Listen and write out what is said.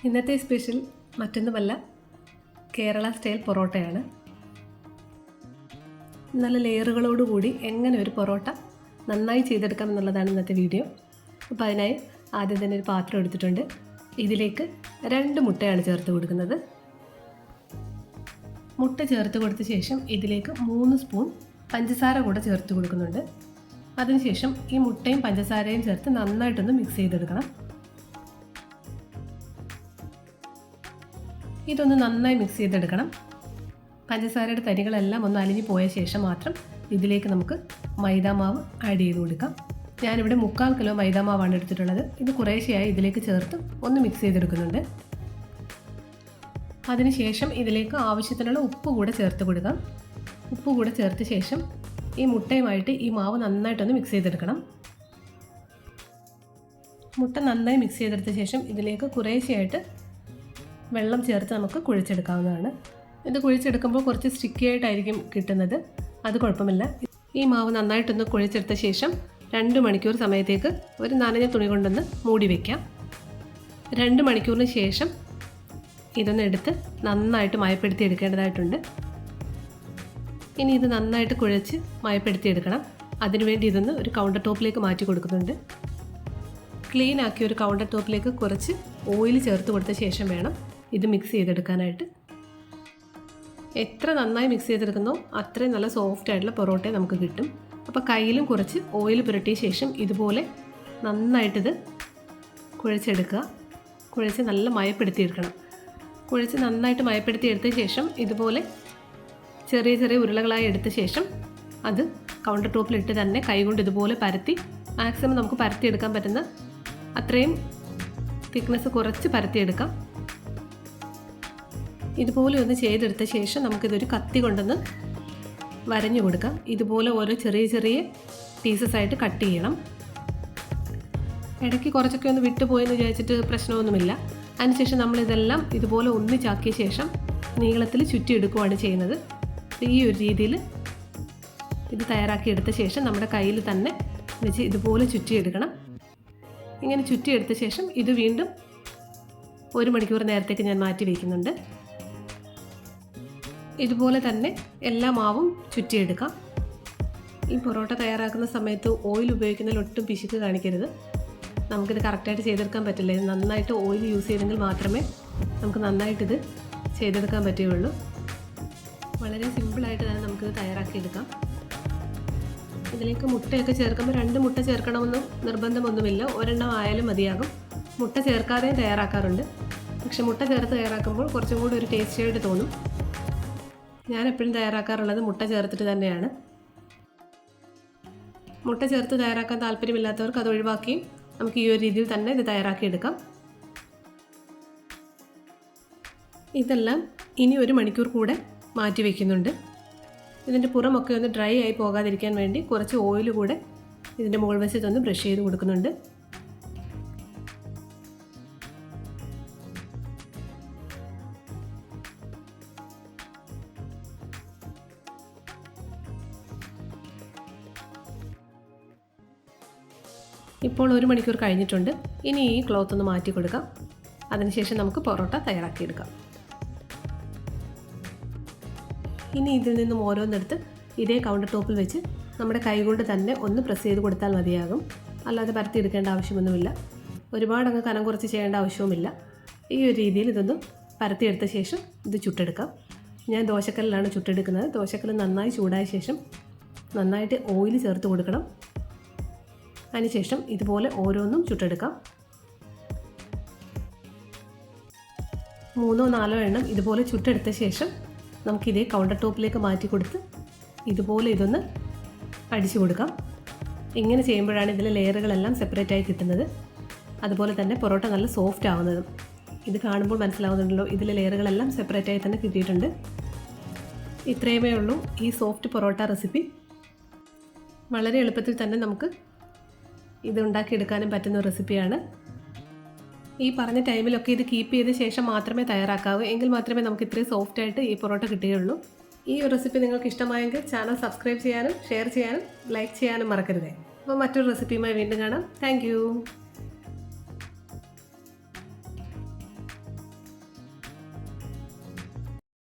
ഇന്നത്തെ സ്പെഷ്യൽ മറ്റൊന്നുമല്ല, കേരള സ്റ്റൈൽ പൊറോട്ടയാണ്. നല്ല ലെയറുകളോടുകൂടി എങ്ങനെ ഒരു പൊറോട്ട നന്നായി ചെയ്തെടുക്കാം എന്നുള്ളതാണ് ഇന്നത്തെ വീഡിയോ. അപ്പോൾ അതിനായി ആദ്യം തന്നെ ഒരു പാത്രം എടുത്തിട്ടുണ്ട്. ഇതിലേക്ക് 2 മുട്ടയാണ് ചേർത്ത് കൊടുക്കുന്നത്. മുട്ട ചേർത്ത് കൊടുത്ത ശേഷം ഇതിലേക്ക് 3 സ്പൂൺ പഞ്ചസാര കൂടെ ചേർത്ത് കൊടുക്കുന്നുണ്ട്. അതിനുശേഷം ഈ മുട്ടയും പഞ്ചസാരയും ചേർത്ത് നന്നായിട്ടൊന്ന് മിക്സ് ചെയ്തെടുക്കണം. ഇതൊന്ന് നന്നായി മിക്സ് ചെയ്തെടുക്കണം. പഞ്ചസാരയുടെ തരികളെല്ലാം ഒന്ന് അലിഞ്ഞു പോയ ശേഷം മാത്രം ഇതിലേക്ക് നമുക്ക് മൈദാമാവ് ആഡ് ചെയ്ത് കൊടുക്കാം. ഞാനിവിടെ 3/4 കിലോ മൈദാമാവാണ് എടുത്തിട്ടുള്ളത്. ഇത് കുറേശ്ശെയായി ഇതിലേക്ക് ചേർത്ത് ഒന്ന് മിക്സ് ചെയ്തെടുക്കുന്നുണ്ട്. അതിനുശേഷം ഇതിലേക്ക് ആവശ്യത്തിനുള്ള ഉപ്പ് കൂടെ ചേർത്ത് കൊടുക്കാം. ഉപ്പ് കൂടെ ചേർത്ത ശേഷം ഈ മുട്ടയുമായിട്ട് ഈ മാവ് നന്നായിട്ടൊന്ന് മിക്സ് ചെയ്തെടുക്കണം. മുട്ട നന്നായി മിക്സ് ചെയ്തെടുത്ത ശേഷം ഇതിലേക്ക് കുറേശ്ശെയായിട്ട് വെള്ളം ചേർത്ത് നമുക്ക് കുഴച്ചെടുക്കാവുന്നതാണ്. ഇത് കുഴിച്ചെടുക്കുമ്പോൾ കുറച്ച് സ്റ്റിക്കി ആയിട്ടായിരിക്കും കിട്ടുന്നത്. അത് കുഴപ്പമില്ല. ഈ മാവ് നന്നായിട്ടൊന്ന് കുഴച്ചെടുത്ത ശേഷം 2 മണിക്കൂർ സമയത്തേക്ക് ഒരു നനഞ്ഞ തുണി കൊണ്ടൊന്ന് മൂടി വയ്ക്കാം. 2 മണിക്കൂറിന് ശേഷം ഇതൊന്ന് എടുത്ത് നന്നായിട്ട് മയപ്പെടുത്തി എടുക്കേണ്ടതായിട്ടുണ്ട്. ഇനി ഇത് നന്നായിട്ട് കുഴച്ച് മയപ്പെടുത്തി എടുക്കണം. അതിനുവേണ്ടി ഇതൊന്ന് ഒരു കൗണ്ടർ ടോപ്പിലേക്ക് മാറ്റി കൊടുക്കുന്നുണ്ട്. ക്ലീൻ ആക്കിയ ഒരു കൗണ്ടർ ടോപ്പിലേക്ക് കുറച്ച് ഓയിൽ ചേർത്ത് കൊടുത്ത ശേഷം വേണം ഇത് മിക്സ് ചെയ്തെടുക്കാനായിട്ട്. എത്ര നന്നായി മിക്സ് ചെയ്തെടുക്കുന്നോ അത്രയും നല്ല സോഫ്റ്റ് ആയിട്ടുള്ള പൊറോട്ട നമുക്ക് കിട്ടും. അപ്പോൾ കയ്യിലും കുറച്ച് ഓയിൽ പുരട്ടിയ ശേഷം ഇതുപോലെ നന്നായിട്ടിത് കുഴച്ചെടുക്കുക. കുഴച്ച് നല്ല മയപ്പെടുത്തിയെടുക്കണം. കുഴച്ച് നന്നായിട്ട് മയപ്പെടുത്തി എടുത്ത ശേഷം ഇതുപോലെ ചെറിയ ചെറിയ ഉരുളകളായി എടുത്ത ശേഷം അത് കൗണ്ടർ ടോപ്പിലിട്ട് തന്നെ കൈകൊണ്ട് ഇതുപോലെ പരത്തി മാക്സിമം നമുക്ക് പരത്തിയെടുക്കാൻ പറ്റുന്ന അത്രയും തിക്നെസ് കുറച്ച് പരത്തിയെടുക്കാം. ഇതുപോലെ ഒന്ന് ചെയ്തെടുത്ത ശേഷം നമുക്കിതൊരു കത്തി കൊണ്ടൊന്ന് വരഞ്ഞു കൊടുക്കാം. ഇതുപോലെ ഓരോ ചെറിയ ചെറിയ പീസസ് ആയിട്ട് കട്ട് ചെയ്യണം. ഇടയ്ക്ക് കുറച്ചൊക്കെ ഒന്ന് വിട്ടുപോയെന്ന് വിചാരിച്ചിട്ട് പ്രശ്നമൊന്നുമില്ല. അതിനുശേഷം നമ്മളിതെല്ലാം ഇതുപോലെ ഒന്നിച്ചാക്കിയ ശേഷം നീളത്തിൽ ചുറ്റിയെടുക്കുകയാണ് ചെയ്യുന്നത്. ഈ ഒരു രീതിയിൽ ഇത് തയ്യാറാക്കിയെടുത്ത ശേഷം നമ്മുടെ കയ്യിൽ തന്നെ വെച്ച് ഇതുപോലെ ചുറ്റിയെടുക്കണം. ഇങ്ങനെ ചുറ്റിയെടുത്ത ശേഷം ഇത് വീണ്ടും 1 മണിക്കൂർ നേരത്തേക്ക് ഞാൻ മാറ്റി വയ്ക്കുന്നുണ്ട്. ഇതുപോലെ തന്നെ എല്ലാ മാവും ചുറ്റിയെടുക്കാം. ഈ പൊറോട്ട തയ്യാറാക്കുന്ന സമയത്ത് ഓയിൽ ഉപയോഗിക്കുന്നതിൽ ഒട്ടും പിശുക്ക് കാണിക്കരുത്. നമുക്കിത് കറക്റ്റായിട്ട് ചെയ്തെടുക്കാൻ പറ്റില്ല. ഇത് നന്നായിട്ട് ഓയിൽ യൂസ് ചെയ്തെങ്കിൽ മാത്രമേ നമുക്ക് നന്നായിട്ടിത് ചെയ്തെടുക്കാൻ പറ്റുകയുള്ളൂ. വളരെ സിമ്പിളായിട്ട് തന്നെ നമുക്കിത് തയ്യാറാക്കിയെടുക്കാം. ഇതിലേക്ക് മുട്ടയൊക്കെ ചേർക്കുമ്പോൾ 2 മുട്ട ചേർക്കണമെന്ന് നിർബന്ധമൊന്നുമില്ല. 1 ആയാലും മതിയാകും. മുട്ട ചേർക്കാതെയും തയ്യാറാക്കാറുണ്ട്. പക്ഷെ മുട്ട ചേർത്ത് തയ്യാറാക്കുമ്പോൾ കുറച്ചും കൂടി ഒരു ടേസ്റ്റിയായിട്ട് തോന്നും. ഞാൻ എപ്പോഴും തയ്യാറാക്കാറുള്ളത് മുട്ട ചേർത്തിട്ട് തന്നെയാണ്. മുട്ട ചേർത്ത് തയ്യാറാക്കാൻ താല്പര്യമില്ലാത്തവർക്ക് അത് ഒഴിവാക്കിയും നമുക്ക് ഈ ഒരു രീതിയിൽ തന്നെ ഇത് തയ്യാറാക്കിയെടുക്കാം. ഇതെല്ലാം ഇനി 1 മണിക്കൂർ കൂടെ മാറ്റി വയ്ക്കുന്നുണ്ട്. ഇതിൻ്റെ പുറമൊക്കെ ഒന്ന് ഡ്രൈ ആയി പോകാതിരിക്കാൻ വേണ്ടി കുറച്ച് ഓയിൽ കൂടെ ഇതിൻ്റെ മുകൾ വശത്തൊന്ന് ബ്രഷ് ചെയ്ത് കൊടുക്കുന്നുണ്ട്. ഇപ്പോൾ 1 മണിക്കൂർ കഴിഞ്ഞിട്ടുണ്ട്. ഇനി ഈ ക്ലോത്ത് ഒന്ന് മാറ്റി കൊടുക്കാം. അതിനുശേഷം നമുക്ക് പൊറോട്ട തയ്യാറാക്കിയെടുക്കാം. ഇനി ഇതിൽ നിന്നും ഓരോന്നെടുത്ത് ഇതേ കൗണ്ടർ ടോപ്പിൽ വെച്ച് നമ്മുടെ കൈകൊണ്ട് തന്നെ ഒന്ന് പ്രസ് ചെയ്ത് കൊടുത്താൽ മതിയാകും. അല്ലാതെ പരത്തിയെടുക്കേണ്ട ആവശ്യമൊന്നുമില്ല. ഒരുപാട് അങ്ങ് കനം കുറച്ച് ചെയ്യേണ്ട ആവശ്യവുമില്ല. ഈ ഒരു രീതിയിൽ ഇതൊന്ന് പരത്തിയെടുത്ത ശേഷം ഇത് ചുട്ടെടുക്കാം. ഞാൻ ദോശക്കല്ലിലാണ് ചുട്ടെടുക്കുന്നത്. ദോശക്കല്ല് നന്നായി ചൂടായ ശേഷം നന്നായിട്ട് ഓയിൽ ചേർത്ത് കൊടുക്കണം. അതിനുശേഷം ഇതുപോലെ ഓരോന്നും ചുട്ടെടുക്കാം. 3-4 എണ്ണം ഇതുപോലെ ചുട്ടെടുത്ത ശേഷം നമുക്കിതേ കൗണ്ടർ ടോപ്പിലേക്ക് മാറ്റി കൊടുത്ത് ഇതുപോലെ ഇതൊന്ന് അടിച്ചു കൊടുക്കാം. ഇങ്ങനെ ചെയ്യുമ്പോഴാണ് ഇതിലെ ലെയറുകളെല്ലാം സെപ്പറേറ്റായി കിട്ടുന്നത്. അതുപോലെ തന്നെ പൊറോട്ട നല്ല സോഫ്റ്റ് ആവുന്നതും. ഇത് കാണുമ്പോൾ മനസ്സിലാവുന്നുണ്ടല്ലോ, ഇതിലെ ലെയറുകളെല്ലാം സെപ്പറേറ്റായി തന്നെ കിട്ടിയിട്ടുണ്ട്. ഇത്രയുമേ ഉള്ളൂ ഈ സോഫ്റ്റ് പൊറോട്ട റെസിപ്പി. വളരെ എളുപ്പത്തിൽ തന്നെ നമുക്ക് ഇത് ഉണ്ടാക്കിയെടുക്കാനും പറ്റുന്ന റെസിപ്പിയാണ്. ഈ പറഞ്ഞ ടൈമിലൊക്കെ ഇത് കീപ്പ് ചെയ്ത ശേഷം മാത്രമേ തയ്യാറാക്കാവൂ. എങ്കിൽ മാത്രമേ നമുക്ക് ഇത്രയും സോഫ്റ്റായിട്ട് ഈ പൊറോട്ട കിട്ടുകയുള്ളൂ. ഈ റെസിപ്പി നിങ്ങൾക്ക് ഇഷ്ടമായെങ്കിൽ ചാനൽ സബ്സ്ക്രൈബ് ചെയ്യാനും ഷെയർ ചെയ്യാനും ലൈക്ക് ചെയ്യാനും മറക്കരുത്. അപ്പോൾ മറ്റൊരു റെസിപ്പിയുമായി വീണ്ടും കാണാം. താങ്ക്